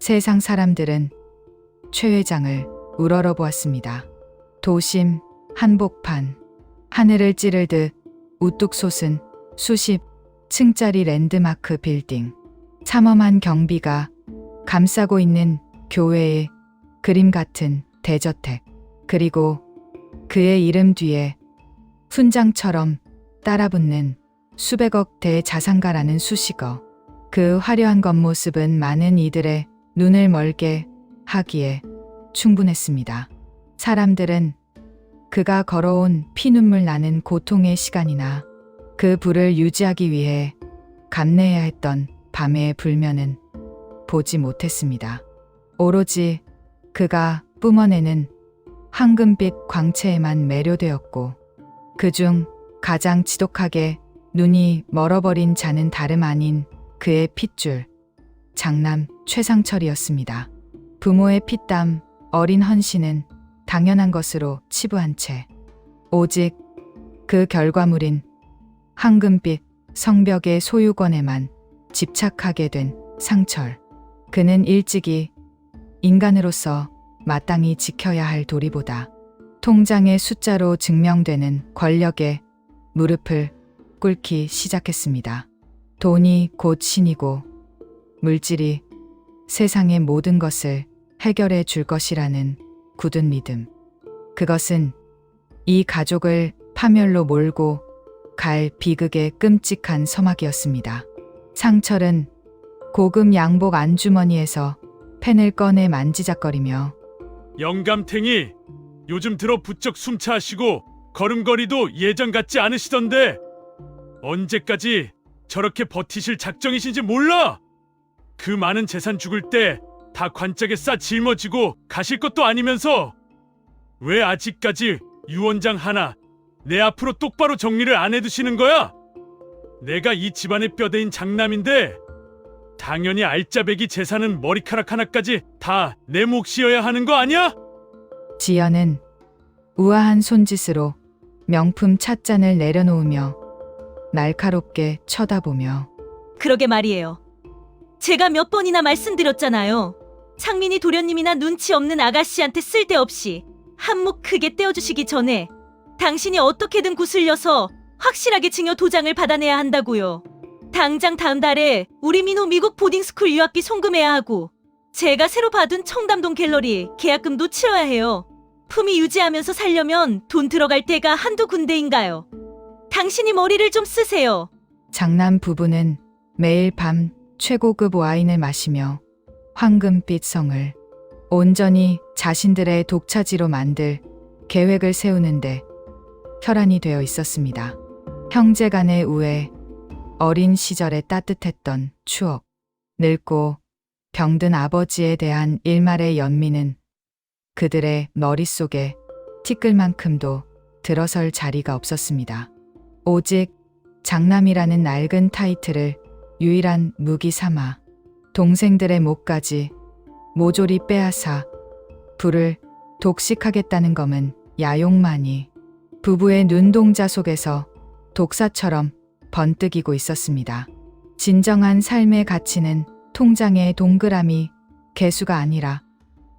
세상 사람들은 최 회장을 우러러보았습니다. 도심, 한복판, 하늘을 찌르듯 우뚝 솟은 수십 층짜리 랜드마크 빌딩, 삼엄한 경비가 감싸고 있는 교회의 그림 같은 대저택, 그리고 그의 이름 뒤에 훈장처럼 따라붙는 수백억 대자산가라는 수식어. 그 화려한 겉모습은 많은 이들의 눈을 멀게 하기에 충분했습니다. 사람들은 그가 걸어온 피눈물 나는 고통의 시간이나 그 부를 유지하기 위해 감내해야 했던 밤의 불면은 보지 못했습니다. 오로지 그가 뿜어내는 황금빛 광채에만 매료되었고, 그중 가장 지독하게 눈이 멀어버린 자는 다름 아닌 그의 핏줄, 장남 최상철이었습니다. 부모의 피땀, 어린 헌신은 당연한 것으로 치부한 채 오직 그 결과물인 황금빛 성벽의 소유권에만 집착하게 된 상철. 그는 일찍이 인간으로서 마땅히 지켜야 할 도리보다 통장의 숫자로 증명되는 권력에 무릎을 꿇기 시작했습니다. 돈이 곧 신이고 물질이 세상의 모든 것을 해결해 줄 것이라는 굳은 믿음. 그것은 이 가족을 파멸로 몰고 갈 비극의 끔찍한 서막이었습니다. 상철은 고급 양복 안주머니에서 펜을 꺼내 만지작거리며 영감탱이, 요즘 들어 부쩍 숨차하시고 걸음걸이도 예전 같지 않으시던데 언제까지 저렇게 버티실 작정이신지 몰라. 그 많은 재산 죽을 때 다 관짝에 싸 짊어지고 가실 것도 아니면서 왜 아직까지 유언장 하나 내 앞으로 똑바로 정리를 안 해두시는 거야? 내가 이 집안의 뼈대인 장남인데 당연히 알짜배기 재산은 머리카락 하나까지 다 내 몫이어야 하는 거 아니야? 지연은 우아한 손짓으로 명품 찻잔을 내려놓으며 날카롭게 쳐다보며 그러게 말이에요. 제가 몇 번이나 말씀드렸잖아요. 창민이 도련님이나 눈치 없는 아가씨한테 쓸데없이 한몫 크게 떼어주시기 전에 당신이 어떻게든 구슬려서 확실하게 증여 도장을 받아내야 한다고요. 당장 다음 달에 우리 민호 미국 보딩스쿨 유학비 송금해야 하고 제가 새로 받은 청담동 갤러리 계약금도 치러야 해요. 품위 유지하면서 살려면 돈 들어갈 데가 한두 군데인가요? 당신이 머리를 좀 쓰세요. 장남 부부는 매일 밤 최고급 와인을 마시며 황금빛 성을 온전히 자신들의 독차지로 만들 계획을 세우는데 혈안이 되어 있었습니다. 형제 간의 우애, 어린 시절의 따뜻했던 추억, 늙고 병든 아버지에 대한 일말의 연민은 그들의 머릿속에 티끌만큼도 들어설 자리가 없었습니다. 오직 장남이라는 낡은 타이틀을 유일한 무기 삼아 동생들의 목까지 모조리 빼앗아 불을 독식하겠다는 검은 야욕만이 부부의 눈동자 속에서 독사처럼 번뜩이고 있었습니다. 진정한 삶의 가치는 통장의 동그라미 개수가 아니라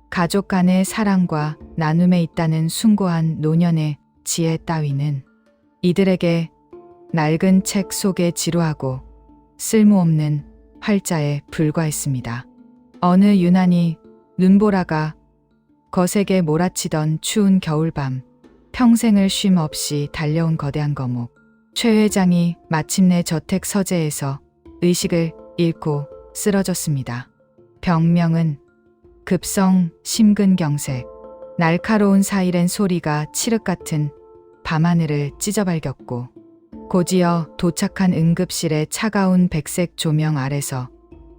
가족 간의 사랑과 나눔에 있다는 숭고한 노년의 지혜 따위는 이들에게 낡은 책 속에 지루하고 쓸모없는 활자에 불과했습니다. 어느 유난히 눈보라가 거세게 몰아치던 추운 겨울밤, 평생을 쉼 없이 달려온 거대한 거목. 최 회장이 마침내 저택 서재에서 의식을 잃고 쓰러졌습니다. 병명은 급성 심근경색. 날카로운 사이렌 소리가 칠흑 같은 밤하늘을 찢어발겼고, 곧이어 도착한 응급실의 차가운 백색 조명 아래서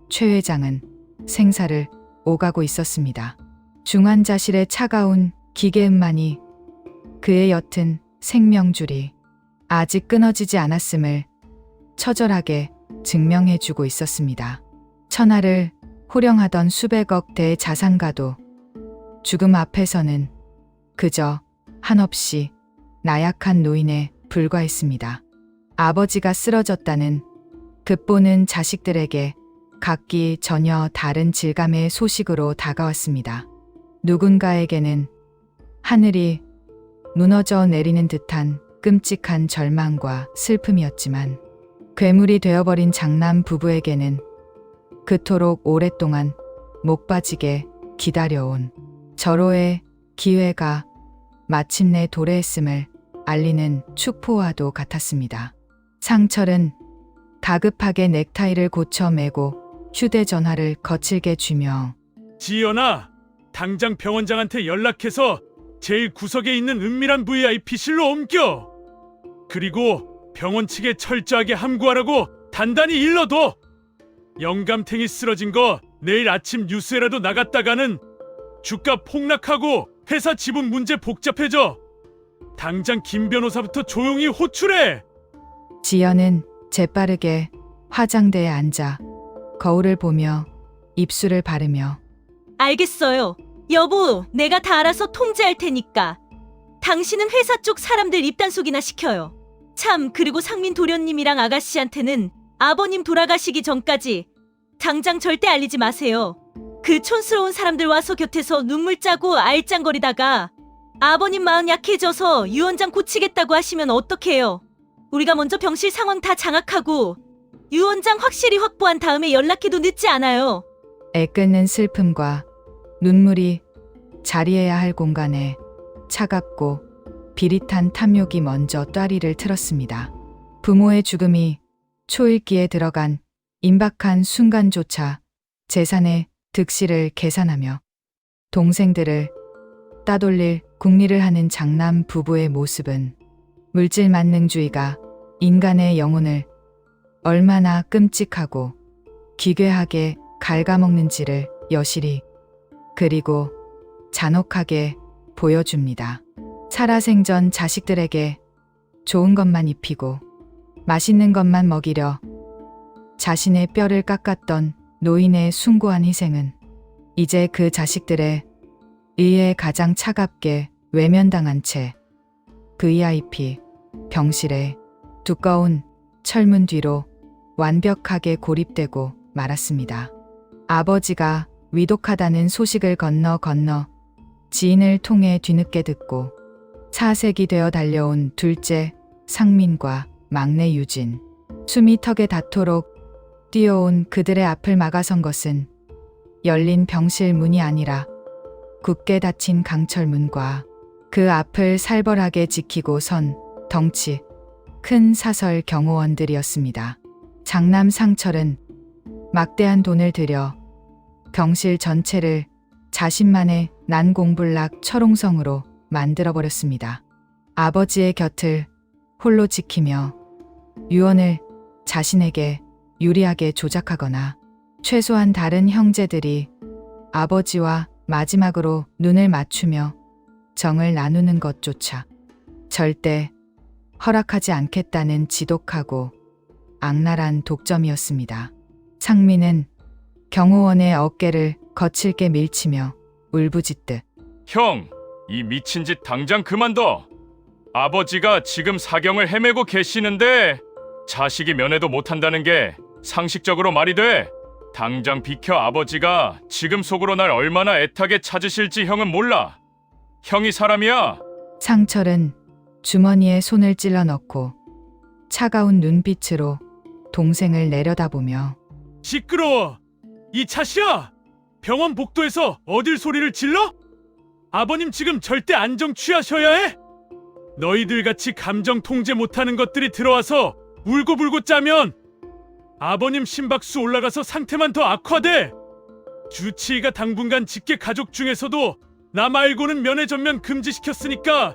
최 회장은 생사를 오가고 있었습니다. 중환자실의 차가운 기계음만이 그의 옅은 생명줄이 아직 끊어지지 않았음을 처절하게 증명해주고 있었습니다. 천하를 호령하던 수백억 대의 자산가도 죽음 앞에서는 그저 한없이 나약한 노인에 불과했습니다. 아버지가 쓰러졌다는 급보는 자식들에게 각기 전혀 다른 질감의 소식으로 다가왔습니다. 누군가에게는 하늘이 무너져 내리는 듯한 끔찍한 절망과 슬픔이었지만 괴물이 되어버린 장남 부부에게는 그토록 오랫동안 목 빠지게 기다려온 절호의 기회가 마침내 도래했음을 알리는 축포와도 같았습니다. 상철은 다급하게 넥타이를 고쳐 매고 휴대전화를 거칠게 쥐며 지연아, 당장 병원장한테 연락해서 제일 구석에 있는 은밀한 VIP실로 옮겨. 그리고 병원 측에 철저하게 함구하라고 단단히 일러둬. 영감탱이 쓰러진 거 내일 아침 뉴스에라도 나갔다가는 주가 폭락하고 회사 지분 문제 복잡해져. 당장 김 변호사부터 조용히 호출해. 지연은 재빠르게 화장대에 앉아 거울을 보며 입술을 바르며 알겠어요. 여보, 내가 다 알아서 통제할 테니까. 당신은 회사 쪽 사람들 입단속이나 시켜요. 참, 그리고 상민 도련님이랑 아가씨한테는 아버님 돌아가시기 전까지 당장 절대 알리지 마세요. 그 촌스러운 사람들 와서 곁에서 눈물 짜고 알짱거리다가 아버님 마음 약해져서 유원장 고치겠다고 하시면 어떡해요? 우리가 먼저 병실 상황 다 장악하고 유원장 확실히 확보한 다음에 연락해도 늦지 않아요. 애끓는 슬픔과 눈물이 자리해야 할 공간에 차갑고 비릿한 탐욕이 먼저 따리를 틀었습니다. 부모의 죽음이 초읽기에 들어간 임박한 순간조차 재산의 득실을 계산하며 동생들을 따돌릴 궁리를 하는 장남 부부의 모습은 물질 만능주의가 인간의 영혼을 얼마나 끔찍하고 기괴하게 갉아먹는지를 여실히 그리고 잔혹하게 보여줍니다. 살아생전 자식들에게 좋은 것만 입히고 맛있는 것만 먹이려 자신의 뼈를 깎았던 노인의 숭고한 희생은 이제 그 자식들의 의에 가장 차갑게 외면당한 채 VIP 병실에 두꺼운 철문 뒤로 완벽하게 고립되고 말았습니다. 아버지가 위독하다는 소식을 건너 지인을 통해 뒤늦게 듣고 사색이 되어 달려온 둘째 상민과 막내 유진, 숨이 턱에 닿도록 뛰어온 그들의 앞을 막아선 것은 열린 병실 문이 아니라 굳게 닫힌 강철문과 그 앞을 살벌하게 지키고 선 덩치 큰 사설 경호원들이었습니다. 장남 상철은 막대한 돈을 들여 병실 전체를 자신만의 난공불락 철옹성으로 만들어버렸습니다. 아버지의 곁을 홀로 지키며 유언을 자신에게 유리하게 조작하거나 최소한 다른 형제들이 아버지와 마지막으로 눈을 맞추며 정을 나누는 것조차 절대 허락하지 않겠다는 지독하고 악랄한 독점이었습니다. 상민은 경호원의 어깨를 거칠게 밀치며 울부짖듯 형, 이 미친 짓 당장 그만둬. 아버지가 지금 사경을 헤매고 계시는데 자식이 면회도 못한다는 게 상식적으로 말이 돼? 당장 비켜. 아버지가 지금 속으로 날 얼마나 애타게 찾으실지 형은 몰라. 형이 사람이야. 상철은 주머니에 손을 찔러 넣고 차가운 눈빛으로 동생을 내려다보며 시끄러워. 이 차시야. 병원 복도에서 어딜 소리를 질러? 아버님 지금 절대 안정 취하셔야 해. 너희들 같이 감정 통제 못하는 것들이 들어와서 울고불고 짜면 아버님 심박수 올라가서 상태만 더 악화돼. 주치의가 당분간 직계 가족 중에서도 나 말고는 면회 전면 금지시켰으니까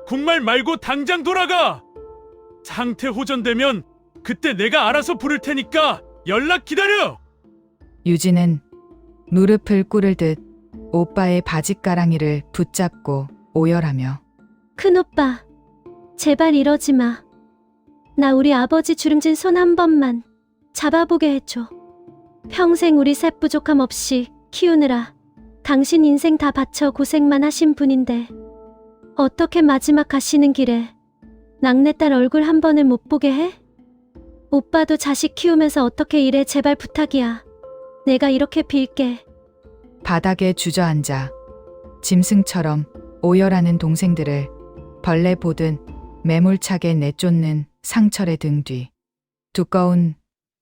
국말 말고 당장 돌아가. 상태 호전되면 그때 내가 알아서 부를 테니까 연락 기다려. 유진은 무릎을 꿇을 듯 오빠의 바짓가랑이를 붙잡고 오열하며 큰오빠, 제발 이러지 마. 나 우리 아버지 주름진 손 한 번만 잡아보게 해줘. 평생 우리 셋 부족함 없이 키우느라 당신 인생 다 바쳐 고생만 하신 분인데 어떻게 마지막 가시는 길에 낙내딸 얼굴 한 번을 못 보게 해? 오빠도 자식 키우면서 어떻게 이래. 제발 부탁이야. 내가 이렇게 빌게. 바닥에 주저앉아 짐승처럼 오열하는 동생들을 벌레 보듯 매몰차게 내쫓는 상철의 등 뒤. 두꺼운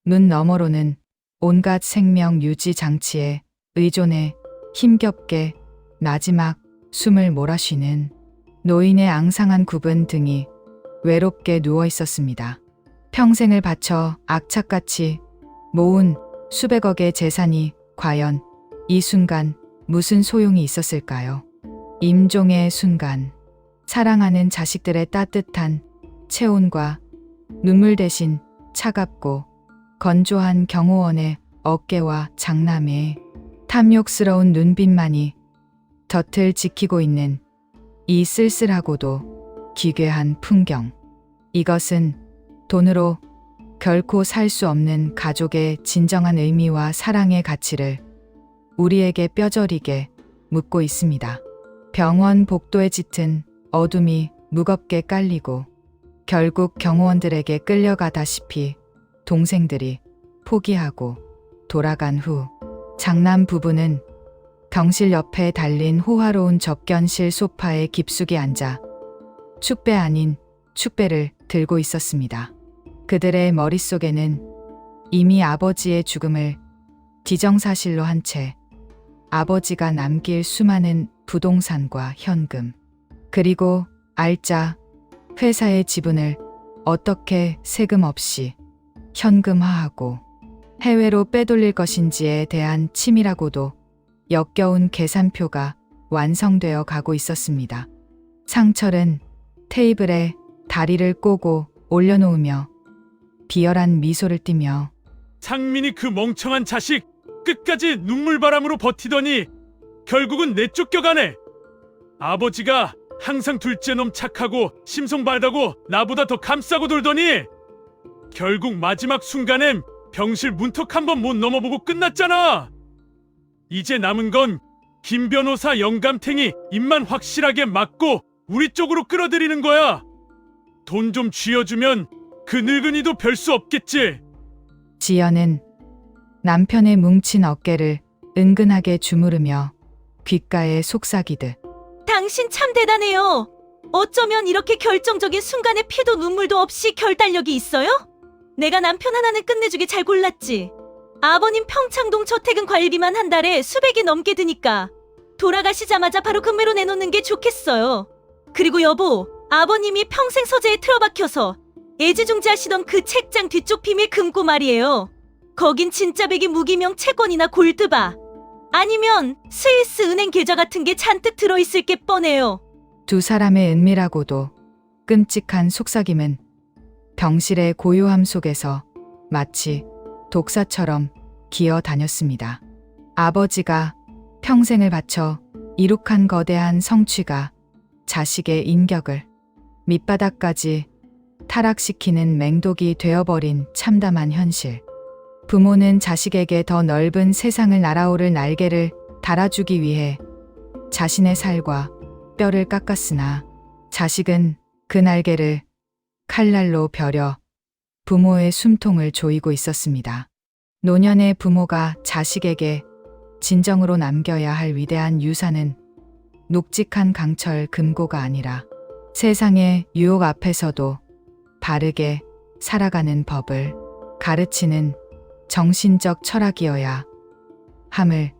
눈 너머로는 온갖 생명 유지 장치에 의존해 힘겹게 마지막 숨을 몰아쉬는 노인의 앙상한 굽은 등이 외롭게 누워 있었습니다. 평생을 바쳐 악착같이 모은 수백억의 재산이 과연 이 순간 무슨 소용이 있었을까요? 임종의 순간, 사랑하는 자식들의 따뜻한 체온과 눈물 대신 차갑고 건조한 경호원의 어깨와 장남의 탐욕스러운 눈빛만이 곁을 지키고 있는 이 쓸쓸하고도 기괴한 풍경. 이것은 돈으로 결코 살 수 없는 가족의 진정한 의미와 사랑의 가치를 우리에게 뼈저리게 묻고 있습니다. 병원 복도에 짙은 어둠이 무겁게 깔리고 결국 경호원들에게 끌려가다시피 동생들이 포기하고 돌아간 후 장남 부부는 병실 옆에 달린 호화로운 접견실 소파에 깊숙이 앉아 축배 아닌 축배를 들고 있었습니다. 그들의 머릿속에는 이미 아버지의 죽음을 기정사실로 한 채 아버지가 남길 수많은 부동산과 현금, 그리고 알짜 회사의 지분을 어떻게 세금 없이 현금화하고 해외로 빼돌릴 것인지에 대한 치밀하고도 역겨운 계산표가 완성되어 가고 있었습니다. 상철은 테이블에 다리를 꼬고 올려놓으며 비열한 미소를 띠며 상민이 그 멍청한 자식 끝까지 눈물바람으로 버티더니 결국은 내쫓겨가네. 아버지가 항상 둘째 놈 착하고 심성발다고 나보다 더 감싸고 돌더니 결국 마지막 순간엔 병실 문턱 한번 못 넘어보고 끝났잖아. 이제 남은 건 김 변호사 영감탱이 입만 확실하게 막고 우리 쪽으로 끌어들이는 거야. 돈 좀 쥐어주면 그 늙은이도 별 수 없겠지. 지연은 남편의 뭉친 어깨를 은근하게 주무르며 귓가에 속삭이듯 당신 참 대단해요. 어쩌면 이렇게 결정적인 순간에 피도 눈물도 없이 결단력이 있어요? 내가 남편 하나는 끝내주기 잘 골랐지. 아버님 평창동 저택은 관리비만 한 달에 수백이 넘게 드니까 돌아가시자마자 바로 금매로 내놓는 게 좋겠어요. 그리고 여보, 아버님이 평생 서재에 틀어박혀서 애지중지하시던 그 책장 뒤쪽 비밀 금고 말이에요. 거긴 진짜 백이 무기명 채권이나 골드바 아니면 스위스 은행 계좌 같은 게 잔뜩 들어있을 게 뻔해요. 두 사람의 은밀하고도 끔찍한 속삭임은 병실의 고요함 속에서 마치 독사처럼 기어다녔습니다. 아버지가 평생을 바쳐 이룩한 거대한 성취가 자식의 인격을 밑바닥까지 타락시키는 맹독이 되어버린 참담한 현실. 부모는 자식에게 더 넓은 세상을 날아오를 날개를 달아주기 위해 자신의 살과 뼈를 깎았으나 자식은 그 날개를 칼날로 벼려 부모의 숨통을 조이고 있었습니다. 노년의 부모가 자식에게 진정으로 남겨야 할 위대한 유산은 눅직한 강철 금고가 아니라 세상의 유혹 앞에서도 바르게 살아가는 법을 가르치는 정신적 철학이어야 함을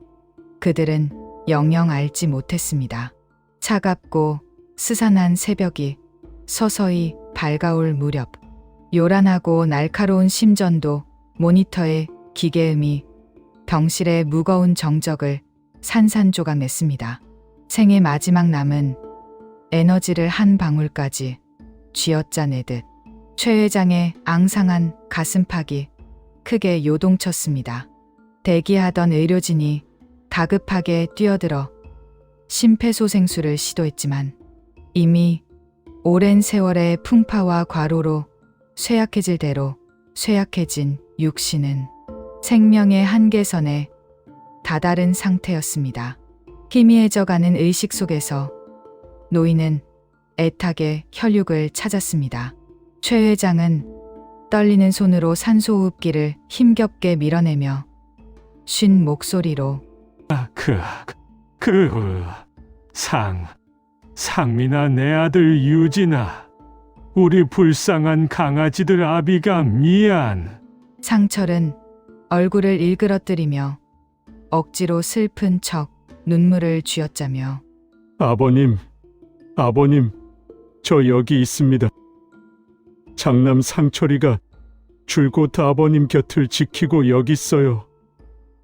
그들은 영영 알지 못했습니다. 차갑고 스산한 새벽이 서서히 밝아올 무렵 요란하고 날카로운 심전도 모니터의 기계음이 병실의 무거운 정적을 산산조각냈습니다. 생의 마지막 남은 에너지를 한 방울까지 쥐어짜내듯 최 회장의 앙상한 가슴팍이 크게 요동쳤습니다. 대기하던 의료진이 다급하게 뛰어들어 심폐소생술을 시도했지만 이미 오랜 세월의 풍파와 과로로 쇠약해질 대로 쇠약해진 육신은 생명의 한계선에 다다른 상태였습니다. 희미해져가는 의식 속에서 노인은 애타게 혈육을 찾았습니다. 최 회장은 떨리는 손으로 산소호흡기를 힘겹게 밀어내며 쉰 목소리로 상민아, 내 아들 유진아, 우리 불쌍한 강아지들 아비가 미안. 상철은 얼굴을 일그러뜨리며 억지로 슬픈 척 눈물을 쥐었자며 아버님, 저 여기 있습니다. 장남 상철이가 줄곧 아버님 곁을 지키고 여기 있어요.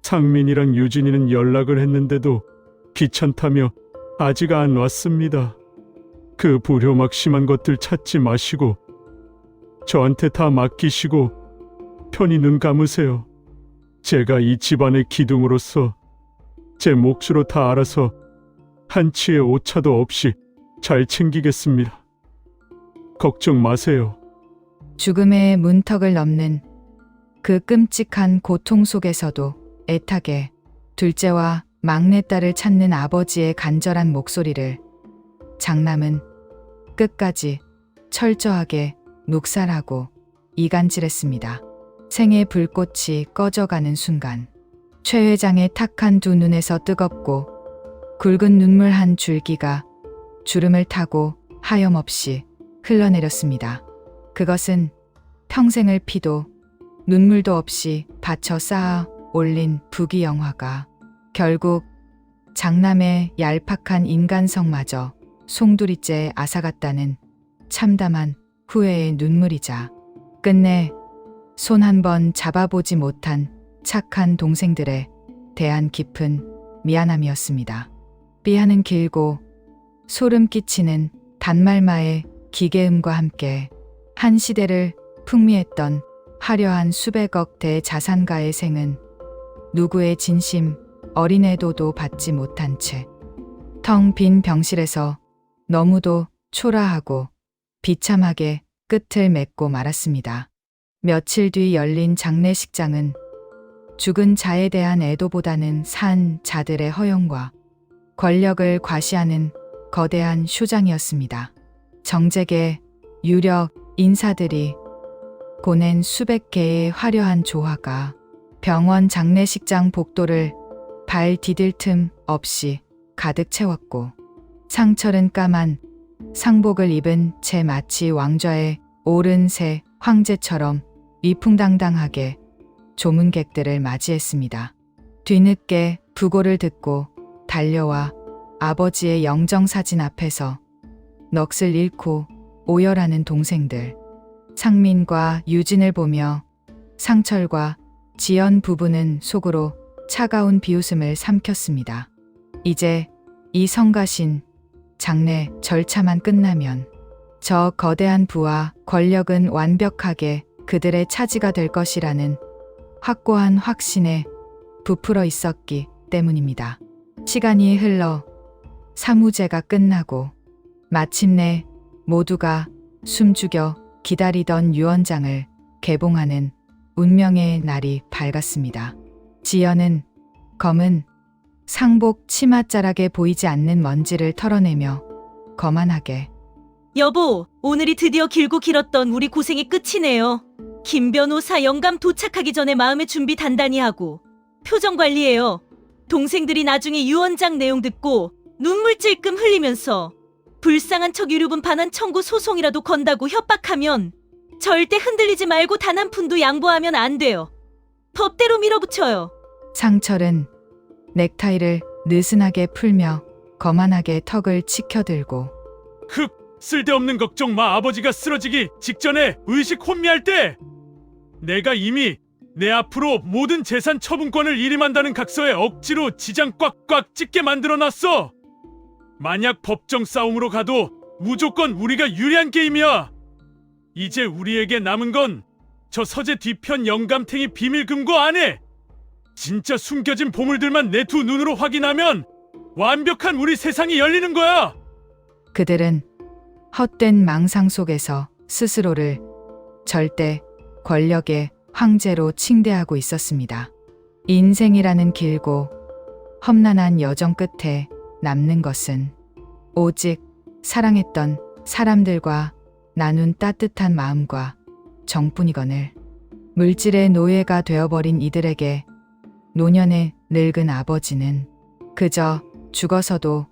상민이랑 유진이는 연락을 했는데도 귀찮다며 아직 안 왔습니다. 그 불효막심한 것들 찾지 마시고 저한테 다 맡기시고 편히 눈 감으세요. 제가 이 집안의 기둥으로서 제 몫으로 다 알아서 한치의 오차도 없이 잘 챙기겠습니다. 걱정 마세요. 죽음의 문턱을 넘는 그 끔찍한 고통 속에서도 애타게 둘째와 막내딸을 찾는 아버지의 간절한 목소리를 장남은 끝까지 철저하게 묵살하고 이간질했습니다. 생의 불꽃이 꺼져가는 순간 최 회장의 탁한 두 눈에서 뜨겁고 굵은 눈물 한 줄기가 주름을 타고 하염없이 흘러내렸습니다. 그것은 평생을 피도 눈물도 없이 바쳐 쌓아 올린 부귀영화가 결국 장남의 얄팍한 인간성마저 송두리째 앗아갔다는 참담한 후회의 눈물이자 끝내 손 한 번 잡아보지 못한 착한 동생들에 대한 깊은 미안함이었습니다. 삐하는 길고 소름 끼치는 단말마의 기계음과 함께 한 시대를 풍미했던 화려한 수백억 대자산가의 생은 누구의 진심 어린애도도 받지 못한 채 텅 빈 병실에서 너무도 초라하고 비참하게 끝을 맺고 말았습니다. 며칠 뒤 열린 장례식장은 죽은 자에 대한 애도보다는 산 자들의 허영과 권력을 과시하는 거대한 쇼장이었습니다. 정재계 유력 인사들이 보낸 수백 개의 화려한 조화가 병원 장례식장 복도를 발 디딜 틈 없이 가득 채웠고 상철은 까만 상복을 입은 채 마치 왕좌에 오른 새 황제처럼 위풍당당하게 조문객들을 맞이했습니다. 뒤늦게 부고를 듣고 달려와 아버지의 영정사진 앞에서 넋을 잃고 오열하는 동생들, 상민과 유진을 보며 상철과 지연 부부는 속으로 차가운 비웃음을 삼켰습니다. 이제 이 성가신 장례 절차만 끝나면 저 거대한 부와 권력은 완벽하게 그들의 차지가 될 것이라는 확고한 확신에 부풀어 있었기 때문입니다. 시간이 흘러 사무제가 끝나고 마침내 모두가 숨죽여 기다리던 유언장을 개봉하는 운명의 날이 밝았습니다. 지연은 검은 상복 치맛자락에 보이지 않는 먼지를 털어내며 거만하게 여보, 오늘이 드디어 길고 길었던 우리 고생이 끝이네요. 김 변호사 영감 도착하기 전에 마음의 준비 단단히 하고 표정 관리해요. 동생들이 나중에 유언장 내용 듣고 눈물 찔끔 흘리면서 불쌍한 척 유류분 반환 청구 소송이라도 건다고 협박하면 절대 흔들리지 말고 단 한 푼도 양보하면 안 돼요. 법대로 밀어붙여요. 상철은 넥타이를 느슨하게 풀며 거만하게 턱을 치켜들고 쓸데없는 걱정 마. 아버지가 쓰러지기 직전에 의식 혼미할 때 내가 이미 내 앞으로 모든 재산 처분권을 일임한다는 각서에 억지로 지장 꽉꽉 찍게 만들어놨어. 만약 법정 싸움으로 가도 무조건 우리가 유리한 게임이야. 이제 우리에게 남은 건 저 서재 뒤편 영감탱이 비밀 금고 안에 진짜 숨겨진 보물들만 내 두 눈으로 확인하면 완벽한 우리 세상이 열리는 거야. 그들은 헛된 망상 속에서 스스로를 절대 권력의 황제로 칭대하고 있었습니다. 인생이라는 길고 험난한 여정 끝에 남는 것은 오직 사랑했던 사람들과 나눈 따뜻한 마음과 정뿐이거늘 물질의 노예가 되어버린 이들에게 노년의 늙은 아버지는 그저 죽어서도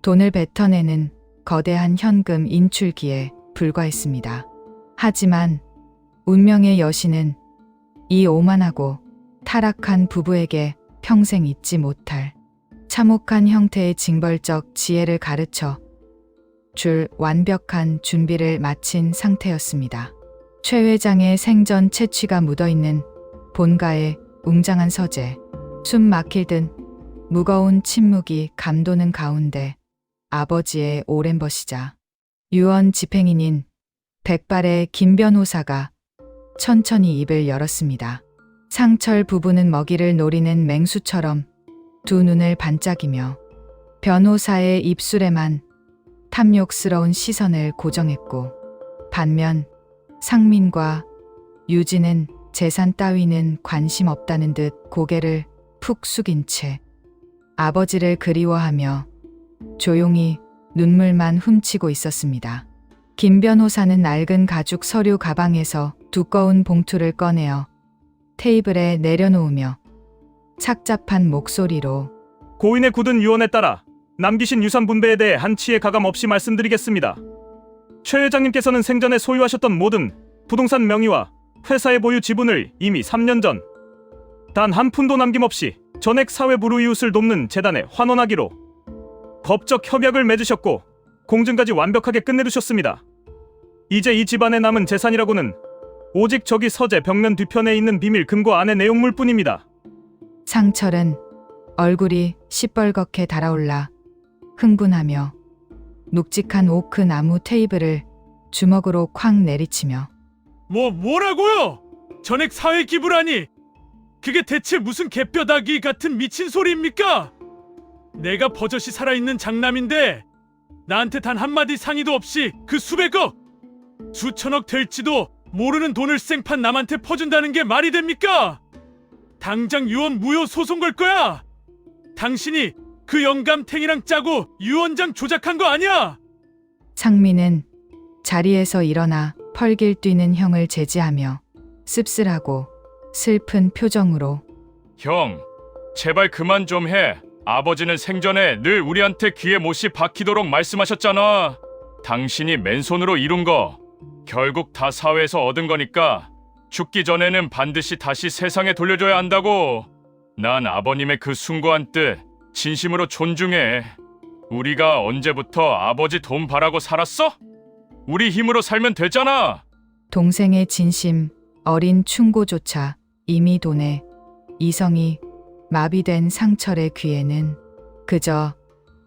돈을 뱉어내는 거대한 현금 인출기에 불과했습니다. 하지만 운명의 여신은 이 오만하고 타락한 부부에게 평생 잊지 못할 참혹한 형태의 징벌적 지혜를 가르쳐 줄 완벽한 준비를 마친 상태였습니다. 최 회장의 생전 채취가 묻어있는 본가의 웅장한 서재, 숨 막힐 듯 무거운 침묵이 감도는 가운데 아버지의 오랜 버시자 유언 집행인인 백발의 김 변호사가 천천히 입을 열었습니다. 상철 부부는 먹이를 노리는 맹수처럼 두 눈을 반짝이며 변호사의 입술에만 탐욕스러운 시선을 고정했고, 반면 상민과 유진은 재산 따위는 관심 없다는 듯 고개를 푹 숙인 채 아버지를 그리워하며 조용히 눈물만 훔치고 있었습니다. 김 변호사는 낡은 가죽 서류 가방에서 두꺼운 봉투를 꺼내어 테이블에 내려놓으며 착잡한 목소리로 고인의 굳은 유언에 따라 남기신 유산 분배에 대해 한치의 가감 없이 말씀드리겠습니다. 최 회장님께서는 생전에 소유하셨던 모든 부동산 명의와 회사의 보유 지분을 이미 3년 전 단 한 푼도 남김없이 전액 사회 불우이웃을 돕는 재단에 환원하기로 법적 협약을 맺으셨고 공증까지 완벽하게 끝내두셨습니다. 이제 이 집안에 남은 재산이라고는 오직 저기 서재 벽면 뒤편에 있는 비밀 금고 안의 내용물뿐입니다. 상철은 얼굴이 시뻘겋게 달아올라 흥분하며 묵직한 오크 나무 테이블을 주먹으로 쾅 내리치며 뭐라고요? 전액 사회 기부라니! 그게 대체 무슨 개뼈다귀 같은 미친 소리입니까? 내가 버젓이 살아있는 장남인데 나한테 단 한마디 상의도 없이 그 수백억, 수천억 될지도 모르는 돈을 생판 남한테 퍼준다는 게 말이 됩니까? 당장 유언 무효 소송 걸 거야! 당신이 그 영감탱이랑 짜고 유언장 조작한 거 아니야? 상민은 자리에서 일어나 펄길 뛰는 형을 제지하며 씁쓸하고 슬픈 표정으로 형, 제발 그만 좀 해. 아버지는 생전에 늘 우리한테 귀에 못이 박히도록 말씀하셨잖아. 당신이 맨손으로 이룬 거 결국 다 사회에서 얻은 거니까 죽기 전에는 반드시 다시 세상에 돌려줘야 한다고. 난 아버님의 그 숭고한 뜻 진심으로 존중해. 우리가 언제부터 아버지 돈 바라고 살았어? 우리 힘으로 살면 되잖아. 동생의 진심 어린 충고조차 이미 돈에 이성이 마비된 상철의 귀에는 그저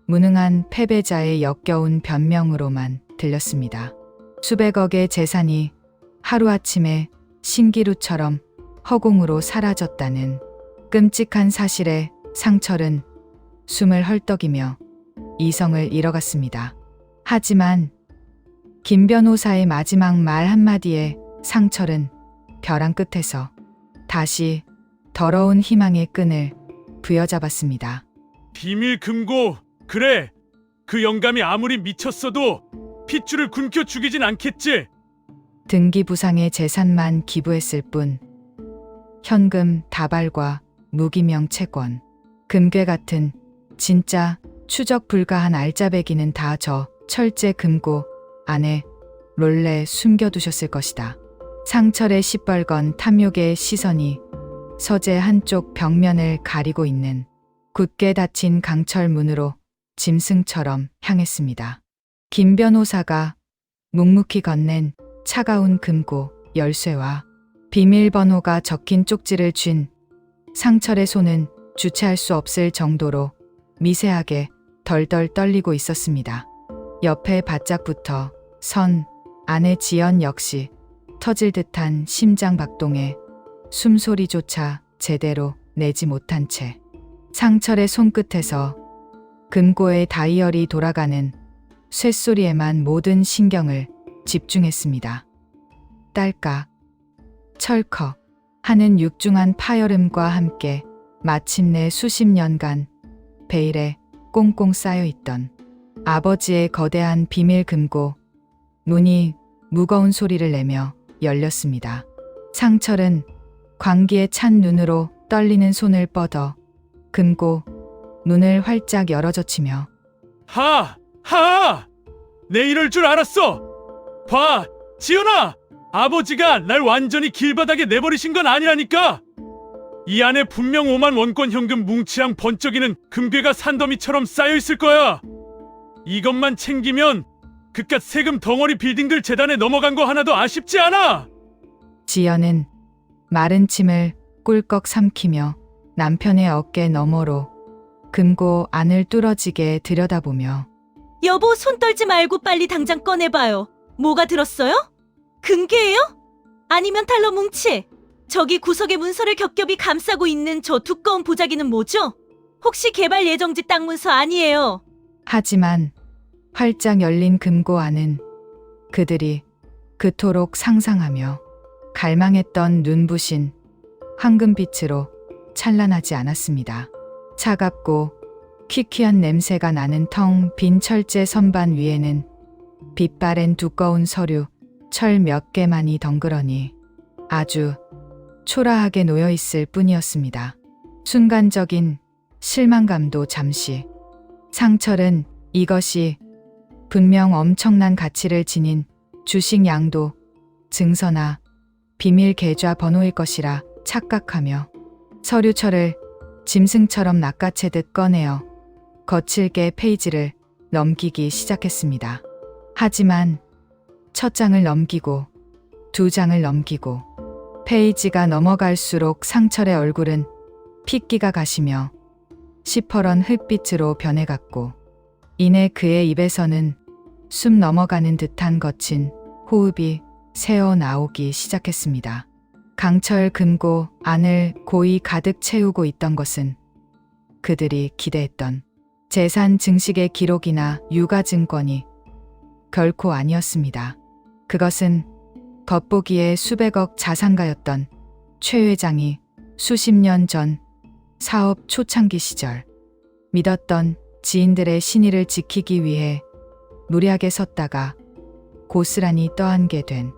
무능한 패배자의 역겨운 변명으로만 들렸습니다. 수백억의 재산이 하루아침에 신기루처럼 허공으로 사라졌다는 끔찍한 사실에 상철은 숨을 헐떡이며 이성을 잃어갔습니다. 하지만 김 변호사의 마지막 말 한마디에 상철은 벼랑 끝에서 다시 더러운 희망의 끈을 부여잡았습니다. 비밀 금고, 그래. 그 영감이 아무리 미쳤어도 핏줄을 굶겨 죽이진 않겠지. 등기부상의 재산만 기부했을 뿐 현금 다발과 무기명 채권, 금괴 같은 진짜 추적 불가한 알짜배기는 다 저 철제 금고 안에 몰래 숨겨두셨을 것이다. 상철의 시뻘건 탐욕의 시선이 서재 한쪽 벽면을 가리고 있는 굳게 닫힌 강철 문으로 짐승처럼 향했습니다. 김 변호사가 묵묵히 건넨 차가운 금고 열쇠와 비밀번호가 적힌 쪽지를 쥔 상철의 손은 주체할 수 없을 정도로 미세하게 덜덜 떨리고 있었습니다. 옆에 바짝붙어 선 아내 지연 역시 터질 듯한 심장 박동에 숨소리조차 제대로 내지 못한 채 상철의 손끝에서 금고의 다이얼이 돌아가는 쇳소리에만 모든 신경을 집중했습니다. 딸깍, 철컥 하는 육중한 파열음과 함께 마침내 수십 년간 베일에 꽁꽁 쌓여있던 아버지의 거대한 비밀 금고 문이 무거운 소리를 내며 열렸습니다. 상철은 광기에 찬 눈으로 떨리는 손을 뻗어 금고 문을 활짝 열어젖히며 하! 내 이럴 줄 알았어! 봐! 지연아! 아버지가 날 완전히 길바닥에 내버리신 건 아니라니까! 이 안에 분명 5만 원권 현금 뭉치랑 번쩍이는 금괴가 산더미처럼 쌓여있을 거야! 이것만 챙기면 그깟 세금 덩어리 빌딩들 재단에 넘어간 거 하나도 아쉽지 않아! 지연은 마른 침을 꿀꺽 삼키며 남편의 어깨 너머로 금고 안을 뚫어지게 들여다보며 여보, 손 떨지 말고 빨리 당장 꺼내봐요. 뭐가 들었어요? 금괴예요? 아니면 달러 뭉치? 저기 구석에 문서를 겹겹이 감싸고 있는 저 두꺼운 보자기는 뭐죠? 혹시 개발 예정지 땅 문서 아니에요? 하지만 활짝 열린 금고 안은 그들이 그토록 상상하며 갈망했던 눈부신 황금빛으로 찬란하지 않았습니다. 차갑고 퀴퀴한 냄새가 나는 텅 빈 철제 선반 위에는 빛바랜 두꺼운 서류, 철 몇 개만이 덩그러니 아주 초라하게 놓여 있을 뿐이었습니다. 순간적인 실망감도 잠시. 상철은 이것이 분명 엄청난 가치를 지닌 주식 양도, 증서나 비밀 계좌 번호일 것이라 착각하며 서류철을 짐승처럼 낚아채듯 꺼내어 거칠게 페이지를 넘기기 시작했습니다. 하지만 첫 장을 넘기고 두 장을 넘기고 페이지가 넘어갈수록 상철의 얼굴은 핏기가 가시며 시퍼런 흙빛으로 변해갔고 이내 그의 입에서는 숨 넘어가는 듯한 거친 호흡이 새어 나오기 시작했습니다. 강철 금고 안을 고이 가득 채우고 있던 것은 그들이 기대했던 재산 증식의 기록이나 유가증권이 결코 아니었습니다. 그것은 겉보기에 수백억 자산가였던 최 회장이 수십 년 전 사업 초창기 시절 믿었던 지인들의 신의를 지키기 위해 무리하게 섰다가 고스란히 떠안게 된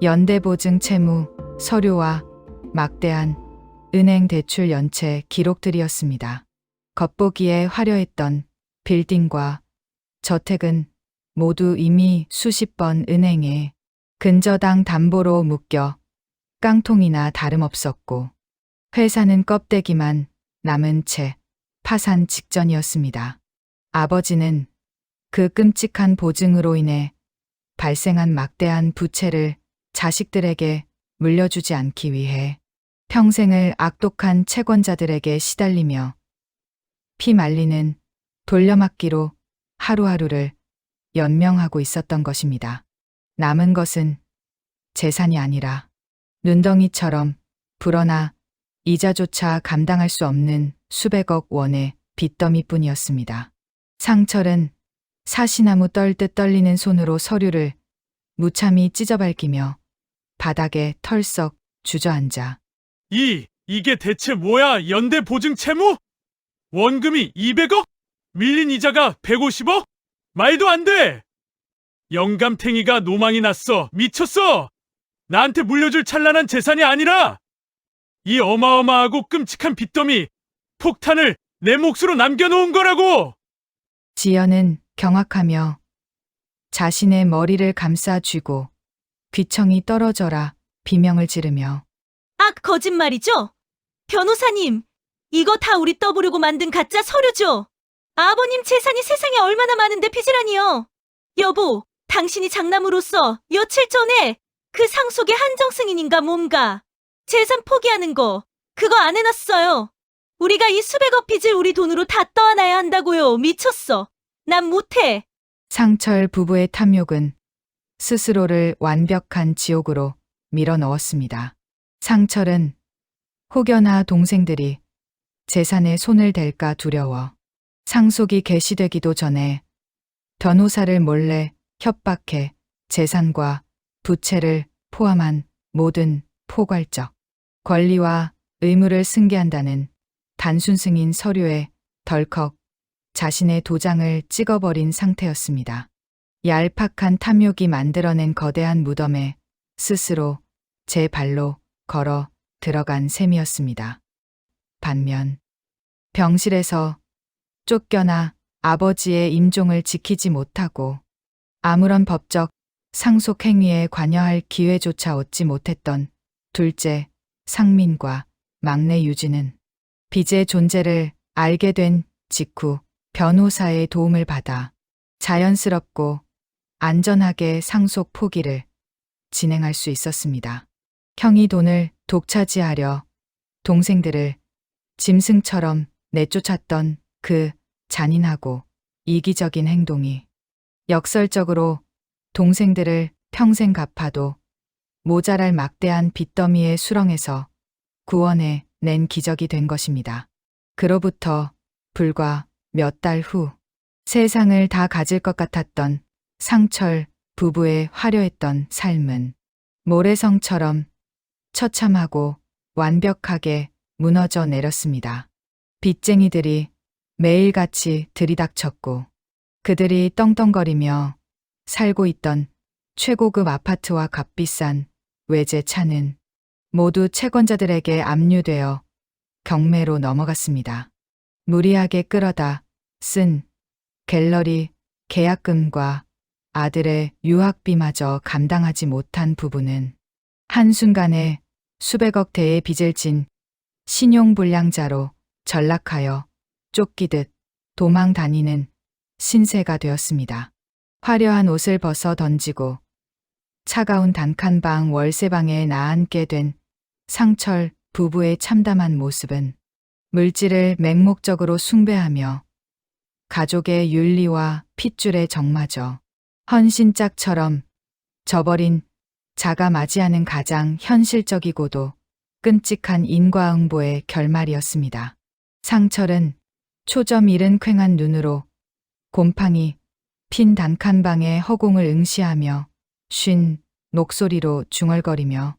연대보증 채무, 서류와 막대한 은행 대출 연체 기록들이었습니다. 겉보기에 화려했던 빌딩과 저택은 모두 이미 수십 번 은행에 근저당 담보로 묶여 깡통이나 다름없었고 회사는 껍데기만 남은 채 파산 직전이었습니다. 아버지는 그 끔찍한 보증으로 인해 발생한 막대한 부채를 자식들에게 물려주지 않기 위해 평생을 악독한 채권자들에게 시달리며 피 말리는 돌려막기로 하루하루를 연명하고 있었던 것입니다. 남은 것은 재산이 아니라 눈덩이처럼 불어나 이자조차 감당할 수 없는 수백억 원의 빚더미뿐이었습니다. 상철은 사시나무 떨듯 떨리는 손으로 서류를 무참히 찢어밟기며 바닥에 털썩 주저앉아 이게 대체 뭐야? 연대 보증 채무? 원금이 200억? 밀린 이자가 150억? 말도 안 돼! 영감탱이가 노망이 났어. 미쳤어! 나한테 물려줄 찬란한 재산이 아니라 이 어마어마하고 끔찍한 빚더미 폭탄을 내 몫으로 남겨놓은 거라고! 지연은 경악하며 자신의 머리를 감싸 쥐고 귀청이 떨어져라 비명을 지르며 거짓말이죠? 변호사님, 이거 다 우리 떠보려고 만든 가짜 서류죠? 아버님 재산이 세상에 얼마나 많은데 빚이라니요? 여보, 당신이 장남으로서 며칠 전에 그 상속의 한정 승인인가 뭔가 재산 포기하는 거 그거 안 해놨어요. 우리가 이 수백억 빚을 우리 돈으로 다 떠안아야 한다고요. 미쳤어. 난 못해. 상철 부부의 탐욕은 스스로를 완벽한 지옥으로 밀어넣었습니다. 상철은 혹여나 동생들이 재산에 손을 댈까 두려워 상속이 개시되기도 전에 변호사를 몰래 협박해 재산과 부채를 포함한 모든 포괄적 권리와 의무를 승계한다는 단순 승인 서류에 덜컥 자신의 도장을 찍어버린 상태였습니다. 얄팍한 탐욕이 만들어낸 거대한 무덤에 스스로 제 발로 걸어 들어간 셈이었습니다. 반면 병실에서 쫓겨나 아버지의 임종을 지키지 못하고 아무런 법적 상속 행위에 관여할 기회조차 얻지 못했던 둘째 상민과 막내 유진은 빚의 존재를 알게 된 직후 변호사의 도움을 받아 자연스럽고 안전하게 상속 포기를 진행할 수 있었습니다. 형이 돈을 독차지하려 동생들을 짐승처럼 내쫓았던 그 잔인하고 이기적인 행동이 역설적으로 동생들을 평생 갚아도 모자랄 막대한 빚더미의 수렁에서 구원해 낸 기적이 된 것입니다. 그로부터 불과 몇 달 후 세상을 다 가질 것 같았던 상철 부부의 화려했던 삶은 모래성처럼 처참하고 완벽하게 무너져 내렸습니다. 빚쟁이들이 매일같이 들이닥쳤고 그들이 떵떵거리며 살고 있던 최고급 아파트와 값비싼 외제차는 모두 채권자들에게 압류되어 경매로 넘어갔습니다. 무리하게 끌어다 쓴 갤러리 계약금과 아들의 유학비마저 감당하지 못한 부부는 한순간에 수백억 대의 빚을 진 신용불량자로 전락하여 쫓기듯 도망 다니는 신세가 되었습니다. 화려한 옷을 벗어 던지고 차가운 단칸방 월세방에 나앉게 된 상철 부부의 참담한 모습은 물질을 맹목적으로 숭배하며 가족의 윤리와 핏줄의 정마저 헌신짝처럼 저버린 자가 맞이하는 가장 현실적이고도 끔찍한 인과응보의 결말이었습니다. 상철은 초점 잃은 퀭한 눈으로 곰팡이 핀 단칸방의 허공을 응시하며 쉰 목소리로 중얼거리며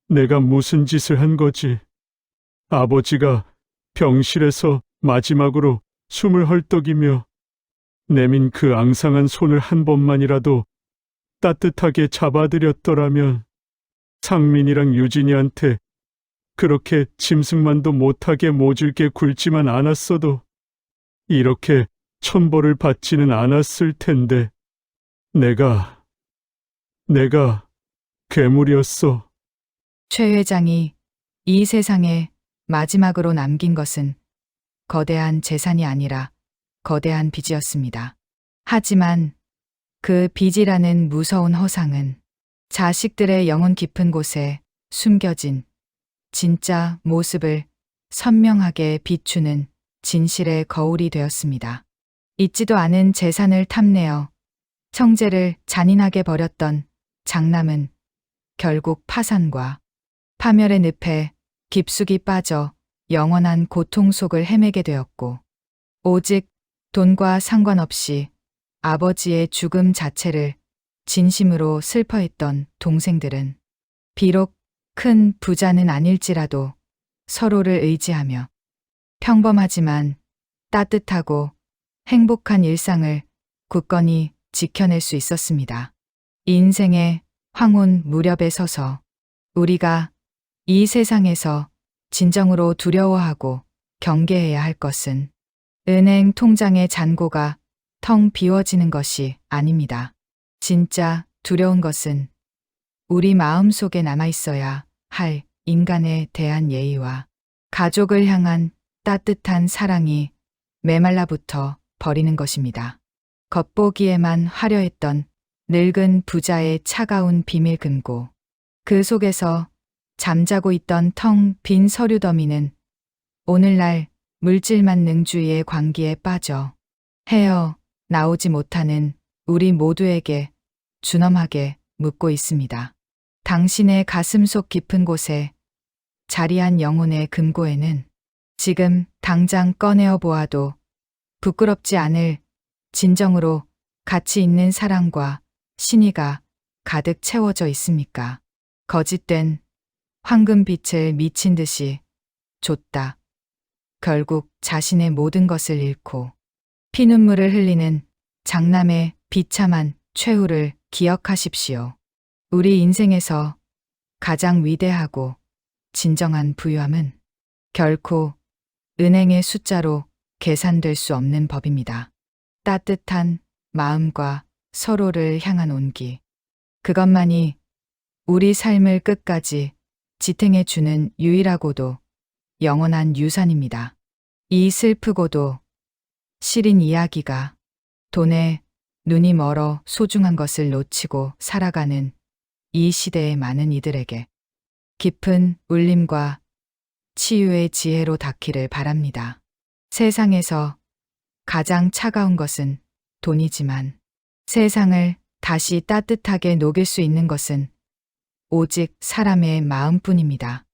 내가 무슨 짓을 한 거지? 아버지가 병실에서 마지막으로 숨을 헐떡이며 내민 그 앙상한 손을 한 번만이라도 따뜻하게 잡아드렸더라면 상민이랑 유진이한테 그렇게 짐승만도 못하게 모질게 굴지만 않았어도 이렇게 천벌을 받지는 않았을 텐데 내가 괴물이었어. 최 회장이 이 세상에 마지막으로 남긴 것은 거대한 재산이 아니라 거대한 빚이었습니다. 하지만 그 빚이라는 무서운 허상은 자식들의 영혼 깊은 곳에 숨겨진 진짜 모습을 선명하게 비추는 진실의 거울이 되었습니다. 잊지도 않은 재산을 탐내어 형제를 잔인하게 버렸던 장남은 결국 파산과 파멸의 늪에 깊숙이 빠져 영원한 고통 속을 헤매게 되었고 오직 돈과 상관없이 아버지의 죽음 자체를 진심으로 슬퍼했던 동생들은 비록 큰 부자는 아닐지라도 서로를 의지하며 평범하지만 따뜻하고 행복한 일상을 굳건히 지켜낼 수 있었습니다. 인생의 황혼 무렵에 서서 우리가 이 세상에서 진정으로 두려워하고 경계해야 할 것은 은행 통장의 잔고가 텅 비워지는 것이 아닙니다. 진짜 두려운 것은 우리 마음 속에 남아있어야 할 인간에 대한 예의와 가족을 향한 따뜻한 사랑이 메말라붙어 버리는 것입니다. 겉보기에만 화려했던 늙은 부자의 차가운 비밀 금고, 그 속에서 잠자고 있던 텅 빈 서류 더미는 오늘날 물질만 능주의의 광기에 빠져 헤어 나오지 못하는 우리 모두에게 준엄하게 묻고 있습니다. 당신의 가슴속 깊은 곳에 자리한 영혼의 금고에는 지금 당장 꺼내어 보아도 부끄럽지 않을 진정으로 가치 있는 사랑과 신의가 가득 채워져 있습니까? 거짓된 황금빛을 미친 듯이 줬다. 결국 자신의 모든 것을 잃고 피눈물을 흘리는 장남의 비참한 최후를 기억하십시오. 우리 인생에서 가장 위대하고 진정한 부유함은 결코 은행의 숫자로 계산될 수 없는 법입니다. 따뜻한 마음과 서로를 향한 온기. 그것만이 우리 삶을 끝까지 지탱해 주는 유일하고도 영원한 유산입니다. 이 슬프고도 시린 이야기가 돈에 눈이 멀어 소중한 것을 놓치고 살아가는 이 시대의 많은 이들에게 깊은 울림과 치유의 지혜로 닿기를 바랍니다. 세상에서 가장 차가운 것은 돈이지만 세상을 다시 따뜻하게 녹일 수 있는 것은 오직 사람의 마음뿐입니다.